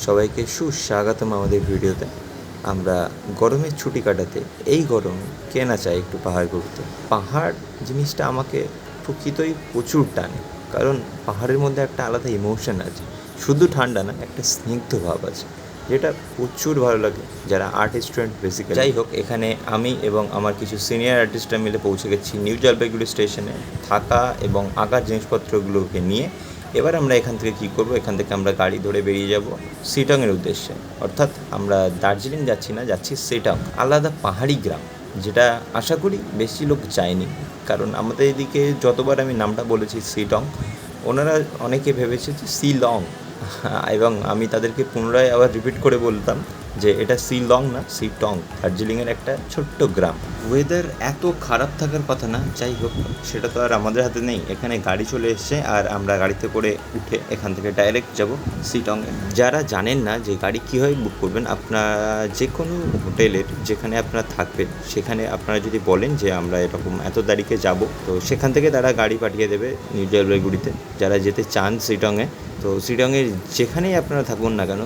সবাইকে সুস্বাগতম আমাদের ভিডিওতে। আমরা গরমের ছুটি কাটাতে এই গরমে কে না চায় একটু পাহাড় ঘুরতে। পাহাড় জিনিসটা আমাকে প্রকৃতই প্রচুর টানে, কারণ পাহাড়ের মধ্যে একটা আলাদা ইমোশন আছে, শুধু ঠান্ডা না, একটা স্নিগ্ধ ভাব আছে যেটা প্রচুর ভালো লাগে যারা আর্ট স্টুডেন্ট বেসিক্যালি। যাই হোক, এখানে আমি এবং আমার কিছু সিনিয়র আর্টিস্টরা মিলে পৌঁছে গেছি নিউ জলপাইগুড়ি স্টেশনে। থাকা এবং আঁকার জিনিসপত্রগুলোকে নিয়ে এবার আমরা এখান থেকে কী করবো, এখান থেকে আমরা গাড়ি ধরে বেরিয়ে যাব সিটংয়ের উদ্দেশ্যে। অর্থাৎ আমরা দার্জিলিং যাচ্ছি না, যাচ্ছি সিটং, আলাদা পাহাড়ি গ্রাম, যেটা আশা করি বেশি লোক যায়নি। কারণ আমাদের এদিকে যতবার আমি নামটা বলেছি সিটং, ওনারা অনেকে ভেবেছে যে শিলং, এবং আমি তাদেরকে পুনরায় আবার রিপিট করে বলতাম যে এটা শিলং না, সিটং, দার্জিলিংয়ের একটা ছোট্ট গ্রাম। ওয়েদার এত খারাপ থাকার কথা না, যাই হোক সেটা তো আর আমাদের হাতে নেই। এখানে গাড়ি চলে এসছে আর আমরা গাড়িতে করে উঠে এখান থেকে ডাইরেক্ট যাব সিটংয়ে। যারা জানেন না যে গাড়ি কীভাবে বুক করবেন, আপনারা যে কোনো হোটেলের যেখানে আপনারা থাকবেন সেখানে আপনারা যদি বলেন যে আমরা এরকম এত তারিখে যাব, তো সেখান থেকে তারা গাড়ি পাঠিয়ে দেবে নিউ জলপাইগুড়িতে। যারা যেতে চান সিটংয়ে, তো সিটংয়ের যেখানেই আপনারা থাকুন না কেন,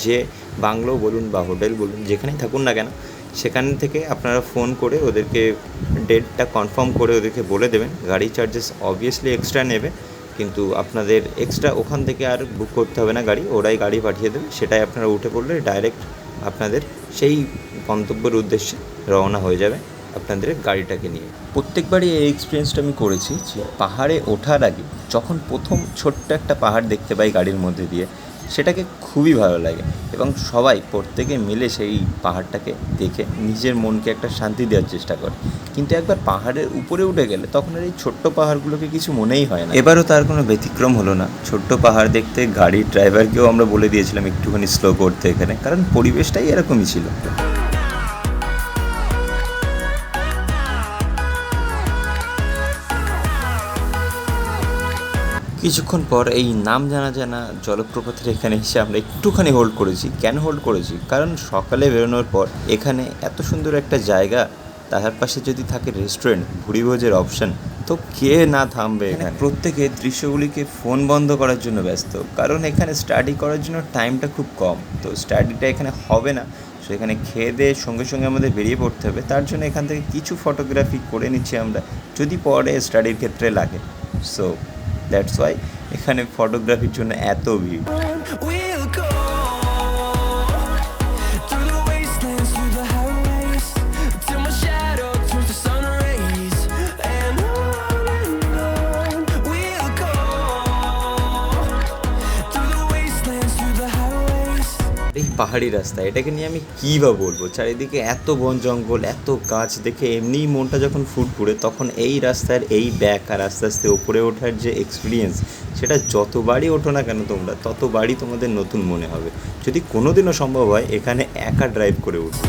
যে বাংলো বলুন বা হোটেল বলুন, যেখানেই থাকুন না কেন, সেখান থেকে আপনারা ফোন করে ওদেরকে ডেটটা কনফার্ম করে ওদেরকে বলে দেবেন। গাড়ি চার্জেস অবভিয়াসলি এক্সট্রা নেবে, কিন্তু আপনাদের এক্সট্রা ওখান থেকে আর বুক করতে হবে না গাড়ি, ওরাই গাড়ি পাঠিয়ে দেবে। সেটাই আপনারা উঠে পড়লে ডাইরেক্ট আপনাদের সেই গন্তব্যের উদ্দেশ্যে রওনা হয়ে যাবে আপনাদের গাড়িটাকে নিয়ে। প্রত্যেকবারই এই এক্সপিরিয়েন্সটা আমি করেছি যে পাহাড়ে ওঠার আগে যখন প্রথম ছোট্ট একটা পাহাড় দেখতে পাই গাড়ির মধ্যে দিয়ে, সেটাকে খুবই ভালো লাগে এবং সবাই প্রত্যেকে মিলে সেই পাহাড়টাকে দেখে নিজের মনকে একটা শান্তি দেওয়ার চেষ্টা করে। কিন্তু একবার পাহাড়ের উপরে উঠে গেলে তখন আর এই ছোট্ট পাহাড়গুলোকে কিছু মনেই হয় না। এবারও তার কোনো ব্যতিক্রম হলো না। ছোট্ট পাহাড় দেখতে গাড়ির ড্রাইভারকেও আমরা বলে দিয়েছিলাম একটুখানি স্লো করতে এখানে, কারণ পরিবেশটাই এরকমই ছিল। কিছুক্ষণ পর এই নাম জানা জানা জলপ্রপাতের এখানে এসে আমরা একটুখানি হোল্ড করেছি। কেন হোল্ড করেছি? কারণ সকালে বেরোনোর পর এখানে এত সুন্দর একটা জায়গা, তার পাশে যদি থাকে রেস্টুরেন্ট, ভুড়িভোজের অপশান, তো কে না থামবে এখানে। প্রত্যেকে দৃশ্যগুলিকে ফোন বন্ধ করার জন্য ব্যস্ত, কারণ এখানে স্টাডি করার জন্য টাইমটা খুব কম, তো স্টাডিটা এখানে হবে না। সো এখানে খেয়ে দিয়ে সঙ্গে সঙ্গে আমাদের বেরিয়ে পড়তে হবে। তার জন্য এখান থেকে কিছু ফটোগ্রাফি করে নিচ্ছি আমরা, যদি পরে স্টাডির ক্ষেত্রে লাগে। সো দ্যাটস ওয়াই এখানে ফটোগ্রাফির জন্য এত ভিড়। এই পাহাড়ি রাস্তা, এটাকে নিয়ে আমি কী বা বলবো। চারিদিকে এত বন জঙ্গল, এত গাছ দেখে এমনিই মনটা যখন ফুরফুরে, তখন এই রাস্তার এই ব্যাক আর আস্তে আস্তে ওপরে ওঠার যে এক্সপিরিয়েন্স, সেটা যতবারই ওঠো না কেন তোমরা, ততবারই তোমাদের নতুন মনে হবে। যদি কোনো দিনও সম্ভব হয় এখানে একা ড্রাইভ করে উঠবে।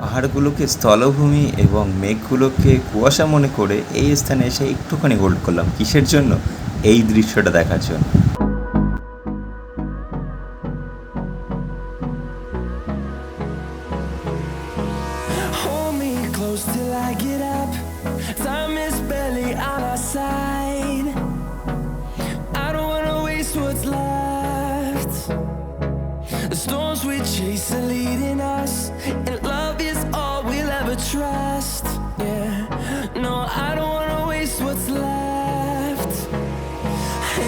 পাহাড়গুলোকে স্থলভূমি এবং মেঘগুলোকে কুয়াশা মনে করে এই স্থানে এসে একটুখানি হোল্ড করলাম। কিসের জন্য? এই দৃশ্যটা দেখার জন্য। The storms we chase are leading us, and love is all we'll ever trust. Yeah, no, I don't wanna waste what's left.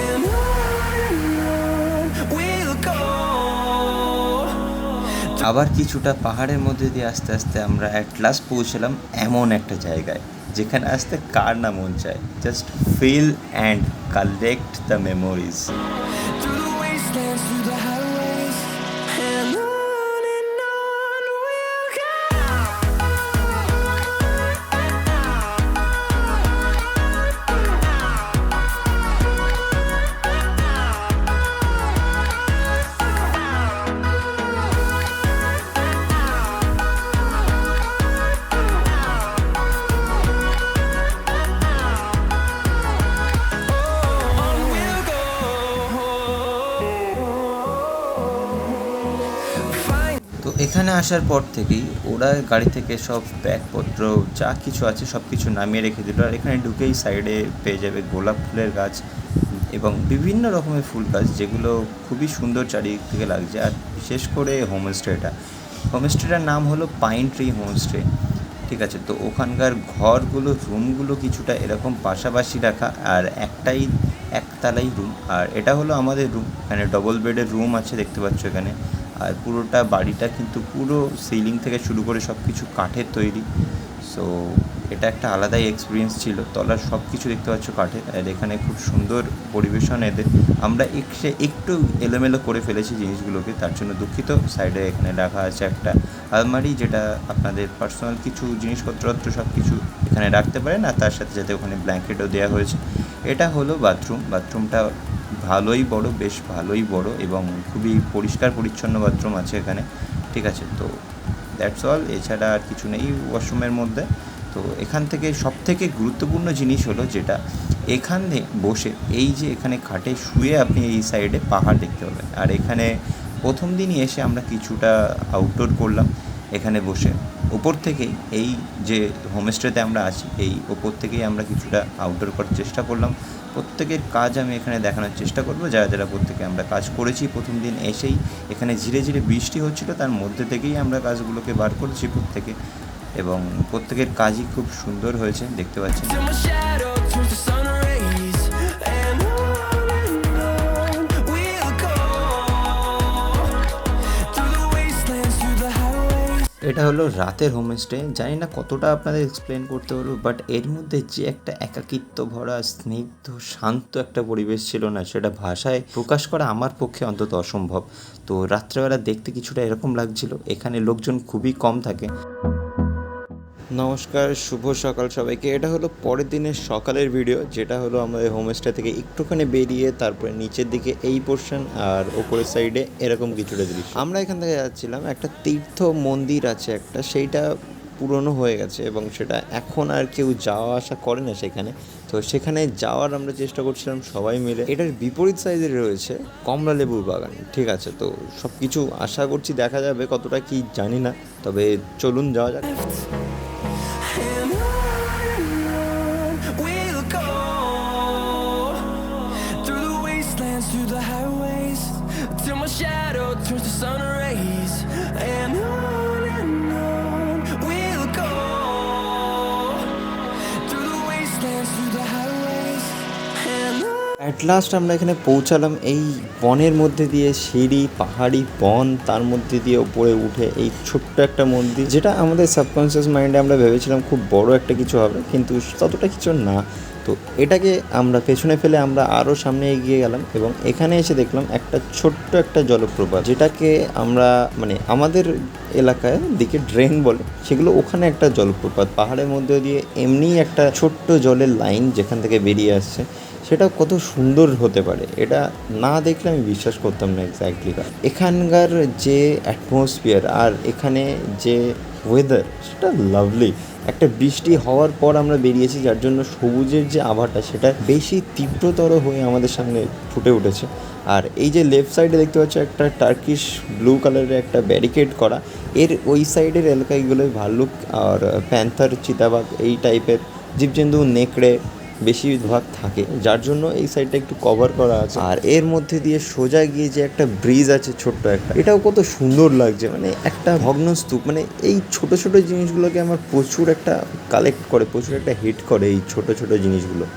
And on we'll go. আবার কিছুটা পাহাড়ের মধ্যে দিয়ে আস্তে আস্তে আমরা অ্যাট লাস্ট পৌঁছলাম এমন একটা জায়গায় যেখানে আসতে কার না মন চায়। Just feel and collect the memories. Through the wastelands, through the highways, and on we'll go. On we'll go. এখানে আসার পর থেকেই ওরা গাড়ি থেকে সব ব্যাগপত্র যা কিছু আছে সব কিছু নামিয়ে রেখে দিল। আর এখানে ঢুকেই সাইডে পেয়ে যাবে গোলাপ ফুলের গাছ এবং বিভিন্ন রকমের ফুল গাছ, যেগুলো খুবই সুন্দর চারিদিক থেকে লাগছে। আর বিশেষ করে হোমস্টেটার নাম হলো পাইন ট্রি হোমস্টে। ঠিক আছে, তো ওখানকার ঘরগুলো রুমগুলো কিছুটা এরকম পাশাপাশি রাখা, আর একতলাই রুম। আর এটা হলো আমাদের রুম, এখানে ডবল বেডের রুম আছে দেখতে পাচ্ছ এখানে। আর পুরোটা বাড়িটা কিন্তু পুরো সিলিং থেকে শুরু করে সব কিছু কাঠের তৈরি। সো এটা একটা আলাদাই এক্সপিরিয়েন্স ছিল। তলার সব কিছু দেখতে পাচ্ছ কাঠের। আর এখানে খুব সুন্দর পরিবেশন এদের। আমরা একটু এলোমেলো করে ফেলেছি জিনিসগুলোকে, তার জন্য দুঃখিত। সাইডে এখানে রাখা আছে একটা আলমারি, যেটা আপনাদের পার্সোনাল কিছু জিনিসপত্র সব কিছু এখানে রাখতে পারেন। আর তার সাথে সাথে ওখানে ব্ল্যাঙ্কেটও দেওয়া হয়েছে। এটা হলো বাথরুমটা ভালোই বড়, বেশ ভালোই বড় এবং খুবই পরিষ্কার পরিচ্ছন্ন বাথরুম আছে এখানে। ঠিক আছে, তো দ্যাটস অল, এছাড়া আর কিছু নেই ওয়াশরুমের মধ্যে। তো এখান থেকে সবথেকে গুরুত্বপূর্ণ জিনিস হলো যেটা, এখানে বসে এই যে এখানে খাটে শুয়ে আপনি এই সাইডে পাহাড় দেখতে পাবেন। আর এখানে প্রথম দিনই এসে আমরা কিছুটা আউটডোর করলাম এখানে বসে। ওপর থেকেই এই যে হোমস্টেতে আমরা আছি, এই ওপর থেকেই আমরা কিছুটা আউটডোর করার চেষ্টা করলাম। প্রত্যেকের কাজ আমি এখানে দেখানোর চেষ্টা করব, যারা প্রত্যেকে আমরা কাজ করেছি। প্রথম দিন এসেই এখানে ধীরে ধীরে বৃষ্টি হচ্ছিল, তার মধ্যে থেকেই আমরা কাজগুলোকে বার করেছি প্রত্যেকে, এবং প্রত্যেকের কাজই খুব সুন্দর হয়েছে দেখতে পাচ্ছেন। Till my shadow turns to sun rays, and on we'll go through the wastelands, through the highways. এটা হলো রাতের হোমস্টে। জানি না কতটা আপনাদের এক্সপ্লেন করতে পারবো, বাট এর মধ্যে যে একটা একাকিত্ব ভরা স্নিগ্ধ শান্ত একটা পরিবেশ ছিল না, সেটা ভাষায় প্রকাশ করা আমার পক্ষে অন্তত অসম্ভব। তো রাত্রেবেলা দেখতে কিছুটা এরকম লাগছিল। এখানে লোকজন খুবই কম থাকে। নমস্কার, শুভ সকাল সবাইকে। এটা হলো পরের দিনের সকালের ভিডিও, যেটা হলো আমাদের হোমস্টে থেকে একটুখানি বেরিয়ে তারপরে নিচের দিকে এই পোর্শন, আর ওপরের সাইডে এরকম কিছুটা দৃশ্য। আমরা এখান থেকে যাচ্ছিলাম, একটা তীর্থ মন্দির আছে একটা, সেইটা পুরনো হয়ে গেছে এবং সেটা এখন আর কেউ যাওয়া আসা করে না সেখানে। তো সেখানে যাওয়ার আমরা চেষ্টা করছিলাম সবাই মিলে। এটার বিপরীত সাইডে রয়েছে কমলা লেবুর বাগান। ঠিক আছে, তো সব কিছু আশা করছি দেখা যাবে, কতটা কি জানি না, তবে চলুন যাওয়া যাক। And on we'll go through the wastelands, through the highways, till my shadow turns to sun rays. And on we'll go through the wastelands, through the highways. And at last আমরা এখানে পৌঁছালাম, এই বনের মধ্যে দিয়ে সিঁড়ি, পাহাড়ি বন, তার মধ্যে দিয়ে উপরে উঠে এই ছোট্ট একটা মন্দির, যেটা আমাদের সাবকনসিয়াস মাইন্ডে আমরা ভেবেছিলাম খুব বড় একটা কিছু হবে, কিন্তু ততটা কিছু না। তো এটাকে আমরা পেছনে ফেলে আমরা আরও সামনে এগিয়ে গেলাম এবং এখানে এসে দেখলাম একটা ছোট্ট একটা জলপ্রপাত, যেটাকে আমরা আমাদের এলাকায় দিকে ড্রেন বলে, সেগুলো ওখানে একটা জলপ্রপাত পাহাড়ের মধ্যে দিয়ে এমনি একটা ছোট্ট জলের লাইন যেখান থেকে বেরিয়ে আসছে। সেটা কত সুন্দর হতে পারে এটা না দেখলে আমি বিশ্বাস করতাম না এক্স্যাক্টলি। এখানকার যে অ্যাটমসফিয়ার আর এখানে যে ওয়েদার, সেটা লাভলি। একটা বৃষ্টি হওয়ার পর আমরা বেরিয়েছি, যার জন্য সবুজের যে আভাটা সেটা বেশি তীব্রতর হয়ে আমাদের সামনে ফুটে উঠেছে। আর এই যে লেফট সাইডে দেখতে পাচ্ছ একটা টার্কিশ ব্লু কালারের একটা ব্যারিকেড করা, এর ওই সাইডের এলাকাগুলোয় ভাল্লুক আর প্যান্থার, চিতাবাঘ এই টাইপের জীবজন্তু, নেকড়ে বেশিরভাগ থাকে, যার জন্য এই সাইডটা একটু কভার করা আছে। আর এর মধ্যে দিয়ে সোজা গিয়ে যে একটা ব্রিজ আছে ছোট্ট একটা, এটাও কত সুন্দর লাগছে, একটা ভগ্নস্তূপ। এই ছোট ছোট জিনিসগুলোকে আমার প্রচুর একটা কালেক্ট করে, প্রচুর একটা হিট করে এই ছোট ছোট জিনিসগুলো।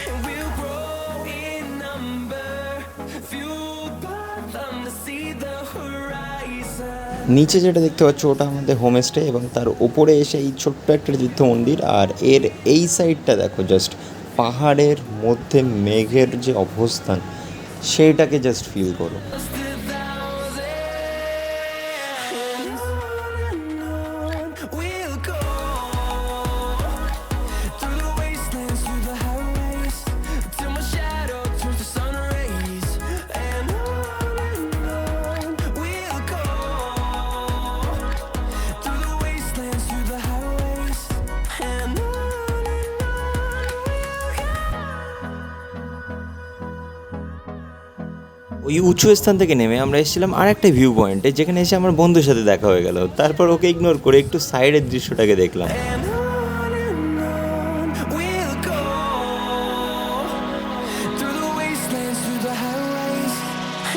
and we'll grow in number, fueled by them to see the horizon. নিচে যেটা দেখতে পাচ্ছ ওটা আমাদের হোমস্টে, এবং তার ওপরে এসে এই ছোট্ট একটা যুদ্ধ মন্দির। আর এর এই সাইডটা দেখো, জাস্ট পাহাড়ের মধ্যে মেঘের যে অবস্থান, সেইটাকে জাস্ট ফিল করো। We'll go through the wastelands, through the highways, till my shadow ওই উঁচু স্থান থেকে নেমে আমরা এসেছিলাম আর একটা ভিউ পয়েন্টে, যেখানে এসে আমার বন্ধুর সাথে দেখা হয়ে গেল। তারপর ওকে ইগনোর করে একটু সাইডের দৃশ্যটাকে দেখলাম। And on we'll go through the wastelands, through the highways,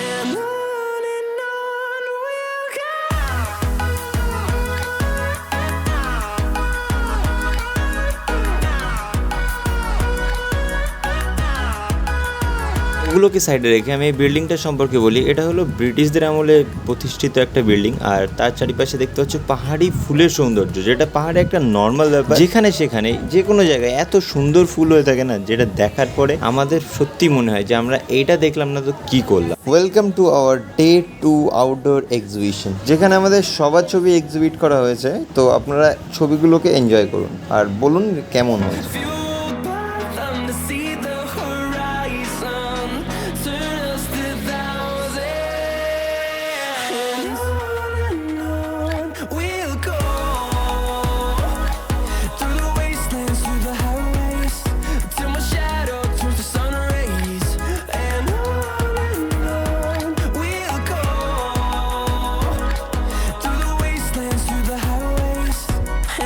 and on we'll go. ওগুলোকে সাইডে রেখে আমি এই বিল্ডিংটা সম্পর্কে বলি। এটা হলো ব্রিটিশদের আমলে প্রতিষ্ঠিত একটা বিল্ডিং, আর তার চারিপাশে দেখতে হচ্ছে পাহাড়ি ফুলের সৌন্দর্য, যেটা পাহাড়ে একটা নর্মাল ব্যাপার। যেখানে সেখানে যে কোনো জায়গায় এত সুন্দর ফুল হয়ে থাকে না, যেটা দেখার পরে আমাদের সত্যি মনে হয় যে আমরা এইটা দেখলাম না তো কি করলাম। Welcome to our day 2 outdoor exhibition, যেখানে আমাদের সবার ছবি এক্সিবিট করা হয়েছে। তো আপনারা ছবিগুলোকে এনজয় করুন আর বলুন কেমন হয়েছে। Fueled by them to see the horizon, turn us to thousands. And on we'll go through the wastelands, through the highways, till my shadow turns to sun rays. And on we'll go through the wastelands, through the highways,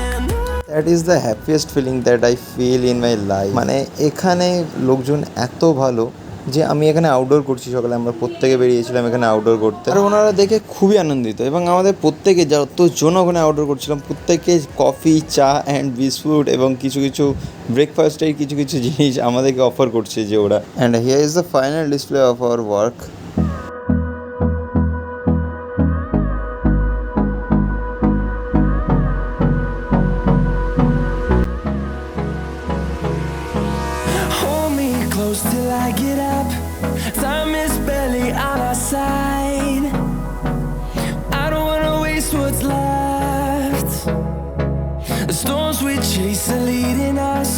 and on. That is the happiest feeling that I feel in my life. মানে এখানে লোকজন এত ভালো যে আমি এখানে outdoor করছি, সকালে আমরা প্রত্যেকে বেরিয়েছিলাম এখানে আউটডোর করতে, আর ওনারা দেখে খুবই আনন্দিত। এবং আমাদের প্রত্যেকে যতজন ওখানে আউটডোর করছিলাম প্রত্যেকে কফি, চা অ্যান্ড বিস্কুট এবং কিছু কিছু ব্রেকফাস্টের কিছু কিছু জিনিস আমাদেরকে অফার করছে যে ওরা। And here is the final display of our work. Hold me close till I get up. Time is barely on our side. I don't wanna waste what's left. The storms we chase are leading us,